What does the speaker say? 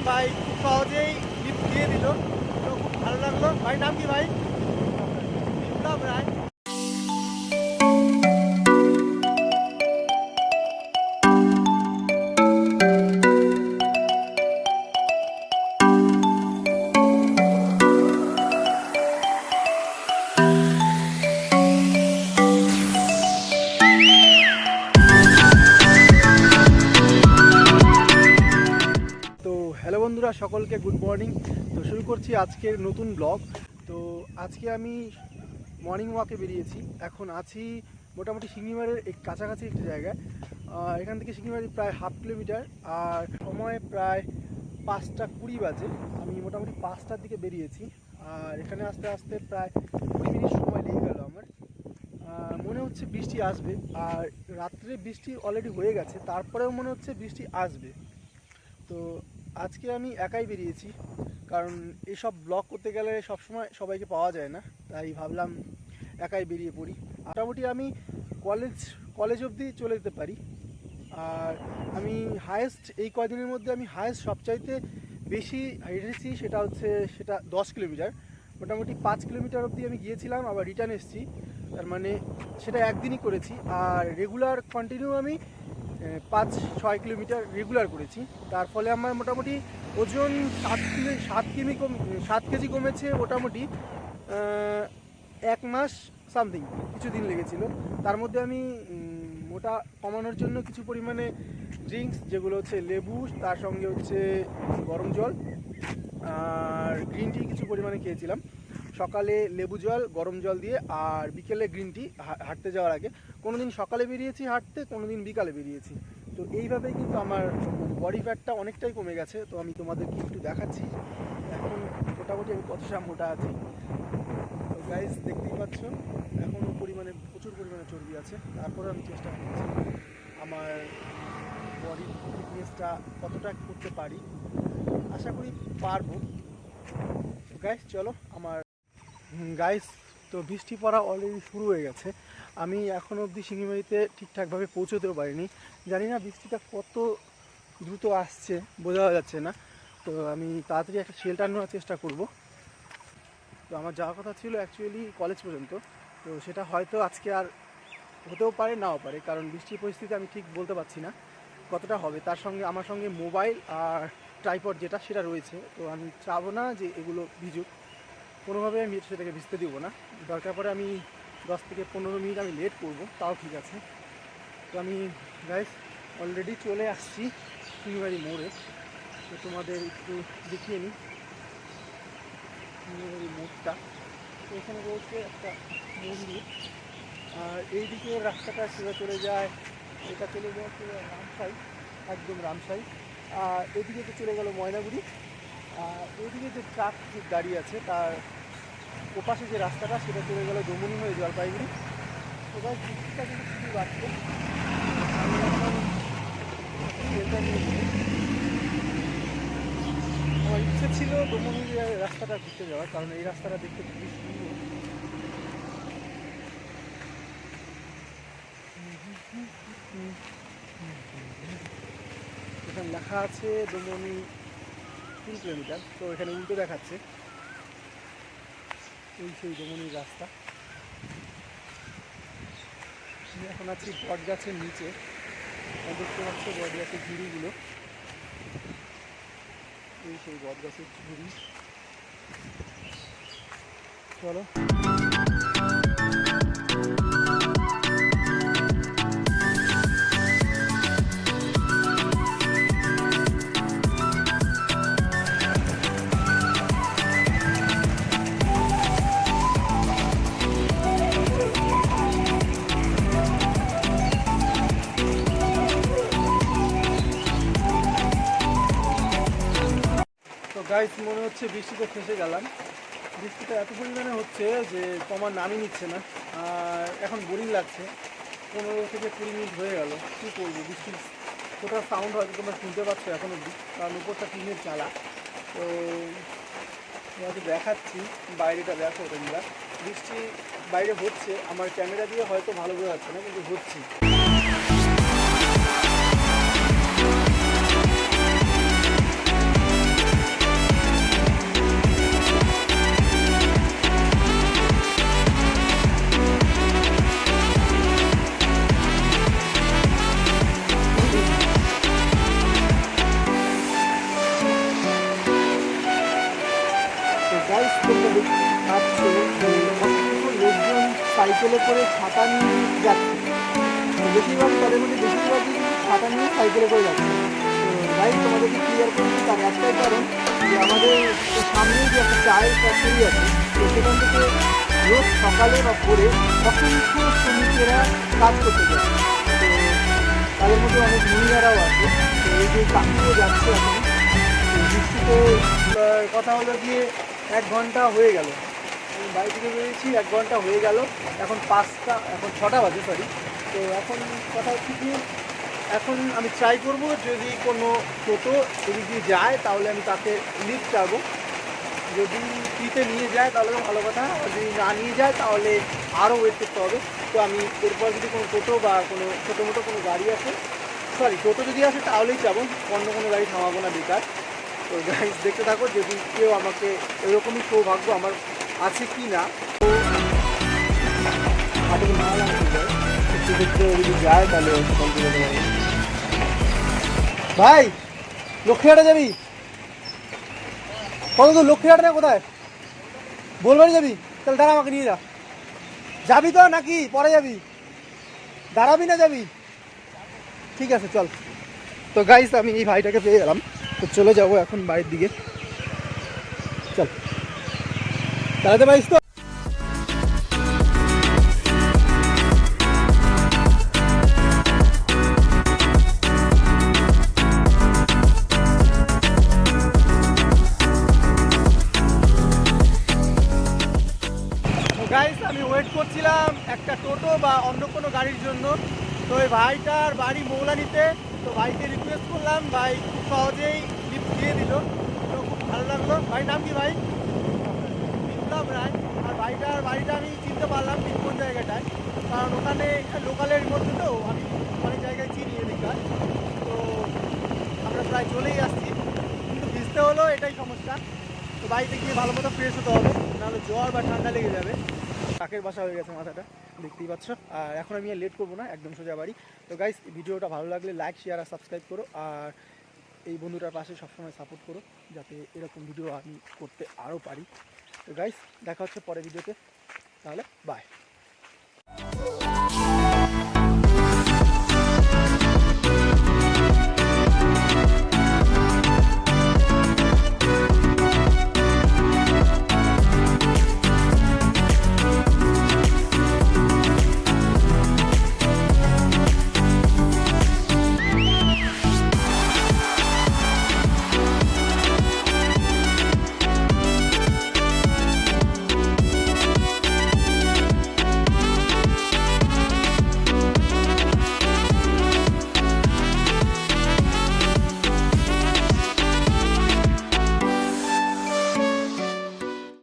ভাই খুব সহজেই লিফট দিয়ে দিল, তো খুব ভালো লাগলো। ভাই নাম কি ভাই? বিপ্লব রায়। হ্যালো বন্ধুরা, সকলকে গুড মর্নিং। তো শুরু করছি আজকের নতুন ব্লগ। তো আজকে আমি মর্নিং ওয়াকে বেরিয়েছি। এখন আছি মোটামুটি সিঙ্গিমারের কাছাকাছি একটি জায়গায়। এখান থেকে সিঙ্গিমারি প্রায় 1/2 কিলোমিটার, আর সময় প্রায় 5:20 বাজে। আমি মোটামুটি 5টার দিকে বেরিয়েছি, আর এখানে আসতে আসতে প্রায় 20 মিনিট সময় লেগে গেল আমার। মনে হচ্ছে বৃষ্টি আসবে, আর রাত্রে বৃষ্টি অলরেডি হয়ে গেছে, তারপরেও মনে হচ্ছে বৃষ্টি আসবে। তো আজকে আমি একাই বেরিয়েছি, কারণ এইসব ব্লগ করতে গেলে সবসময় সবাইকে পাওয়া যায় না, তাই ভাবলাম একাই বেরিয়ে পড়ি। মোটামুটি আমি কলেজ অবধি চলে যেতে পারি। আর আমি হায়েস্ট এই কয়দিনের মধ্যে আমি হায়েস্ট সবচাইতে বেশি হেঁটেছি, সেটা 10 কিলোমিটার। মোটামুটি 5 কিলোমিটার অবধি আমি গিয়েছিলাম, আবার রিটার্ন এসেছি। তার মানে সেটা একদিনই করেছি। আর রেগুলার কন্টিনিউ আমি 5-6 কিলোমিটার রেগুলার করেছি। তার ফলে আমার মোটামুটি ওজন 7 কেজি কমেছে। মোটামুটি 1 মাস সামথিং কিছুদিন লেগেছিল। তার মধ্যে আমি মোটা কমানোর জন্য কিছু পরিমাণে ড্রিঙ্কস, যেগুলো হচ্ছে লেবু, তার সঙ্গে হচ্ছে গরম জল আর গ্রিন টি কিছু পরিমাণে খেয়েছিলাম। সকালে লেবু জল গরম জল দিয়ে, আর বিকেলে গ্রিন টি হাঁটতে যাওয়ার আগে। কোনো দিন সকালে বেরিয়েছি হাঁটতে, কোনো দিন বিকালে বেরিয়েছি। তো এইভাবেই কিন্তু আমার বডি ফ্যাটটা অনেকটাই কমে গেছে। তো আমি তোমাদেরকে একটু দেখাচ্ছি এখন মোটামুটি আমি কতটা মোটা আছি। তো গাইস দেখতেই পাচ্ছ, এখনও প্রচুর পরিমাণে চর্বি আছে। তারপরে আমি চেষ্টা করছি আমার বডি ফিটনেসটা কতটা করতে পারি। আশা করি পারবো। গাইস চলো গাইস, তো বৃষ্টি পড়া অলরেডি শুরু হয়ে গেছে। আমি এখনও অবধি শিঙিমারিতে ঠিকঠাকভাবে পৌঁছতেও পারিনি। জানি না বৃষ্টিটা কত দ্রুত আসছে, বোঝা যাচ্ছে না। তো আমি তাড়াতাড়ি একটা শেল্টার নেওয়ার চেষ্টা করব। তো আমার যাওয়ার কথা ছিল অ্যাকচুয়ালি কলেজ পর্যন্ত। তো সেটা হয়তো আজকে আর হতেও পারে, নাও পারে, কারণ বৃষ্টির পরিস্থিতি আমি ঠিক বলতে পারছি না কতটা হবে। তার সঙ্গে আমার সঙ্গে মোবাইল আর ট্রাইপড সেটা রয়েছে। তো আমি চাবো না যে এগুলো ভিজুক, কোনোভাবে আমি সেটাকে ভিজতে দিব না। দরকার পড়ে আমি 10 থেকে 15 মিনিট আমি লেট করব, তাও ঠিক আছে। তো আমি গাইস অলরেডি চলে আসছি শিঙিমারি মোড়ে। তো তোমাদের একটু দেখিয়ে নিই শিঙিমারি মোড়টা। তো এখানে রয়েছে একটা মন্দির, আর এইদিকে রাস্তাটা সোজা চলে যায়, এটা চলে যায় রামসাই, একদম রামসাই। আর এদিকে তো চলে গেল ময়নাগুড়ি। আর এইদিকে যে ট্রাক দাঁড়িয়ে আছে, তার ওপাশে যে রাস্তাটা সেটা চলে গেল দমনি হয়ে জলপাইগুড়ি। এবার বৃষ্টিটা কিন্তু খুবই বাড়ছে। আমি এখন শেল্টার নিয়ে নিই। আমার ইচ্ছে ছিল দমনি রাস্তাটা ঘুরতে যাওয়ার, কারণ এই রাস্তাটা দেখতে খুবই সুন্দর। এখানে লেখা আছে দমনি 3 কিলোমিটার, তো এখানে উল্টো দেখাচ্ছে। এই সেই দমনির রাস্তা। আমি এখন আছি বট গাছের নিচে, দেখতে পাচ্ছ বট গাছের ঝুড়িগুলো। এই সেই বট গাছের ঝুড়ি। চলো গাইস, মনে হচ্ছে বৃষ্টিতে ফেঁসে গেলাম। বৃষ্টিটা এত পরিমাণে হচ্ছে যে কমার নামই নিচ্ছে না। আর এখন বোরিং লাগছে। 15 থেকে 20 মিনিট হয়ে গেল, কী করবো। বৃষ্টির কোথাও সাউন্ড হয়তো তোমরা শুনতে পাচ্ছ এখন অবধি, কারণ উপরটা টিনের চালা। তো তোমাকে দেখাচ্ছি বাইরেটা, দেখো তোমরা। বৃষ্টি বাইরে হচ্ছে, আমার ক্যামেরা দিয়ে হয়তো ভালো বোঝা যাচ্ছে না, কিন্তু হচ্ছে। সাইকেলে করে ছাতা নিয়ে যাচ্ছে, বেশিরভাগ তাদের মধ্যে বেশিরভাগই ছাতা নিয়ে সাইকেলে করে যাচ্ছে। তো গাইজ তোমাদেরকে ক্লিয়ার করছি তার একটাই কারণ যে আমাদের সামনেই যে একটা চায়ের ফ্যাক্টরি আছে, তো সেখান থেকে রোজ সকালে বা ভোরে অসংখ্য শ্রমিকেরা কাজ করতে যায়। তো তাদের মধ্যে অনেক মহিলারাও আছে। তো এই যে কাকুও যাচ্ছে এখন বৃষ্টিতে, কথা হলো গিয়ে 1 ঘন্টা হয়ে গেল আমি বাড়ি থেকে বেরিয়েছি, 1 ঘন্টা হয়ে গেল, এখন 6টা বাজে সরি। তো এখন কথা হচ্ছে কি, এখন আমি ট্রাই করব যদি কোনো টোটো এদিক দিয়ে যায় তাহলে আমি তাকে লিফট চাবো, যদি ফ্রিতে নিয়ে যায় তাহলে তো ভালো কথা, আর যদি না নিয়ে যায় তাহলে আরও ওয়েট করতে হবে। তো আমি এরপর যদি কোনো টোটো বা কোনো ছোটো মোটো কোনো গাড়ি আসে, সরি টোটো যদি আসে তাহলেই যাবো, অন্য কোনো গাড়ি থামাবো না বেকার। তো গাইজ দেখতে থাকো, যদি কেউ আমাকে এরকমই সৌভাগ্য আমার আছে কি না। তো হাটে না যায় সেক্ষেত্রে যদি যায় তাহলে সেখান থেকে যেতে পারবো। ভাই লক্ষ্মীহাটে যাবি? কত দূর লক্ষ্মীহাটে না কোথায়? বলবাড়ি যাবি? তাহলে দাঁড়া, আমাকে নিয়ে যা। যাবি তো নাকি পরে যাবি? দাঁড়াবি না যাবি? ঠিক আছে চল। তো গাইস আমি এই ভাইটাকে পেয়ে গেলাম, তো চলে যাবো এখন বাড়ির দিকে। চল দাঁড়াতে পারিস তো? গাইস আমি ওয়েট করছিলাম একটা টোটো বা অন্য কোনো গাড়ির জন্য। তো এই ভাইটার বাড়ি মৌলানিতে, তো ভাইকে রিকোয়েস্ট করলাম, ভাই খুব সহজেই লিফট দিয়ে দিল, তো খুব ভালো লাগলো। ভাই নাম কি ভাই? বিপ্লব রায়। আর ভাইটার বাড়িটা আমি চিনতে পারলাম ঠিক কোন জায়গাটায়, কারণ ওখানে লোকালের মধ্যে তো আমি অনেক জায়গায় চিনি এদিকটায়। তো আমরা প্রায় চলেই আসছি, কিন্তু ভিজতে হলো, এটাই সমস্যা। তো বাড়িতে গিয়ে ভালো মতো ফ্রেশ হতে হবে, নাহলে জ্বর বা ঠান্ডা লেগে যাবে। কাকের বাসা হয়ে গেছে মাথাটা, দেখতেই পাচ্ছ। আর এখন আমি আর লেট করবো না, একদম সোজা বাড়ি। তো গাইস ভিডিওটা ভালো লাগলে লাইক শেয়ার আর সাবস্ক্রাইব করো, আর এই বন্ধুটার পাশে সবসময় সাপোর্ট করো যাতে এরকম ভিডিও আমি করতে আরও পারি। তো গাইস দেখা হচ্ছে পরের ভিডিওতে, তাহলে বাই।